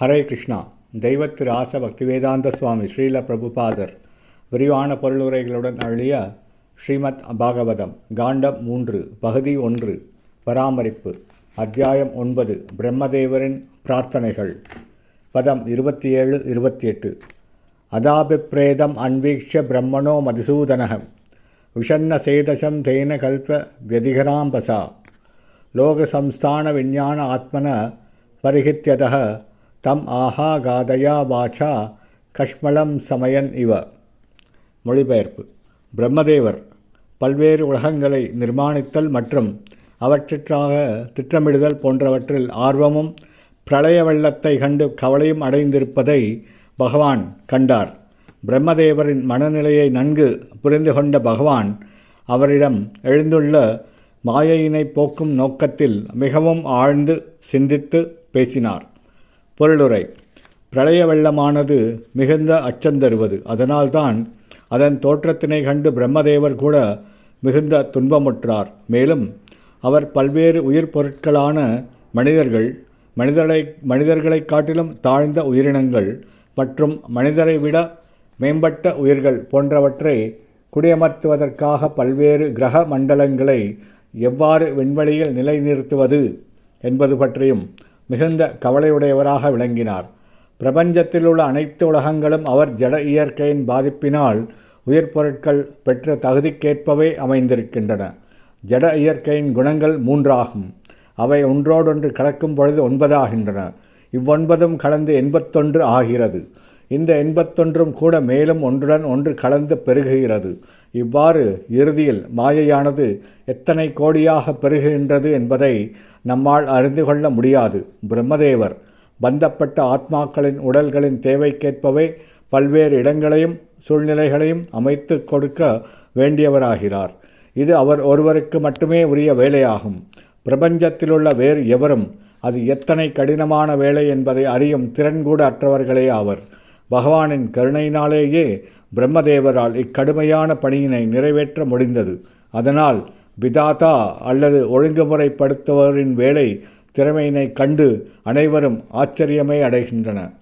ஹரே கிருஷ்ணா. தெய்வத் ராச பக்திவேதாந்த சுவாமி ஸ்ரீல பிரபுபாதர் விரிவான பொருளுரைகளுடன் அருளிய ஸ்ரீமத் பாகவதம் காண்டம் 3 பகுதி 1 பராமரிப்பு அத்தியாயம் 9 பிரம்மதேவரின் பிரார்த்தனைகள் பதம் 27-28. அதாபிப்ரேதம் அன்வீக்ஷ பிரம்மணோ மதுசூதனகம் விஷன்ன சேதசம் தேன கல்ப व्यधिघराम्बसा லோகசம்ஸ்தான விஞ்ஞான ஆத்மன பரிஹித்யதः தம் ஆஹாகாதயா வாச்சா கஷ்மலம் சமயன் இவ. மொழிபெயர்ப்பு. பிரம்மதேவர் பல்வேறு உலகங்களை நிர்மாணித்தல் மற்றும் அவற்றிற்காக திட்டமிடுதல் போன்றவற்றில் ஆர்வமும் பிரளய வெள்ளத்தை கண்டு கவலையும் அடைந்திருப்பதை பகவான் கண்டார். பிரம்மதேவரின் மனநிலையை நன்கு புரிந்து கொண்ட பகவான் அவரிடம் எழுந்துள்ள மாயையினை போக்கும் நோக்கத்தில் மிகவும் ஆழ்ந்து சிந்தித்து பேசினார். பொருளுரை. பிரளய வெள்ளமானது மிகுந்த அச்சந்தருவது. அதனால்தான் அதன் தோற்றத்தினை கண்டு பிரம்மதேவர் கூட மிகுந்த துன்பமுற்றார். மேலும் அவர் பல்வேறு உயிர் பொருட்களான மனிதர்களை காட்டிலும் தாழ்ந்த உயிரினங்கள் மற்றும் மனிதரை விட மேம்பட்ட உயிர்கள் போன்றவற்றை குடியமர்த்துவதற்காக பல்வேறு கிரக மண்டலங்களை எவ்வாறு விண்வெளியில் நிலைநிறுத்துவது என்பது பற்றியும் மிகுந்த கவலையுடையவராக விளங்கினார். பிரபஞ்சத்தில் உள்ள அனைத்து உலகங்களும் அவர் ஜட இயற்கையின் பாதிப்பினால் உயிர் பொருட்கள் பெற்ற தகுதிக்கேற்பவே அமைந்திருக்கின்றன. ஜட இயற்கையின் குணங்கள் 3 ஆகும். அவை ஒன்றோடொன்று கலக்கும் பொழுது 9 ஆகின்றன. இவ்9 கலந்து 81 ஆகிறது. இந்த 81 கூட மேலும் ஒன்றுடன் ஒன்று கலந்து பெருகுகிறது. இவ்வாறு இறுதியில் மாயையானது எத்தனை கோடியாக பெருகுகின்றது என்பதை நம்மால் அறிந்து கொள்ள முடியாது. பிரம்மதேவர் பந்தப்பட்ட ஆத்மாக்களின் உடல்களின் தேவைக்கேற்பவே பல்வேறு இடங்களையும் சூழ்நிலைகளையும் அமைத்து கொடுக்க வேண்டியவராகிறார். இது அவர் ஒருவருக்கு மட்டுமே உரிய வேலையாகும். பிரபஞ்சத்திலுள்ள வேறு எவரும் அது எத்தனை கடினமான வேலை என்பதை அறியும் திறன் கூட அற்றவர்களே ஆவர். பகவானின் கருணையினாலேயே பிரம்மதேவரால் இக்கடுமையான பணியினை நிறைவேற்ற முடிந்தது. அதனால் விதாதா அல்லது ஒழுங்குமுறைப்படுத்துவரின் வேலை திறமையினை கண்டு அனைவரும் ஆச்சரியமே அடைகின்றனர்.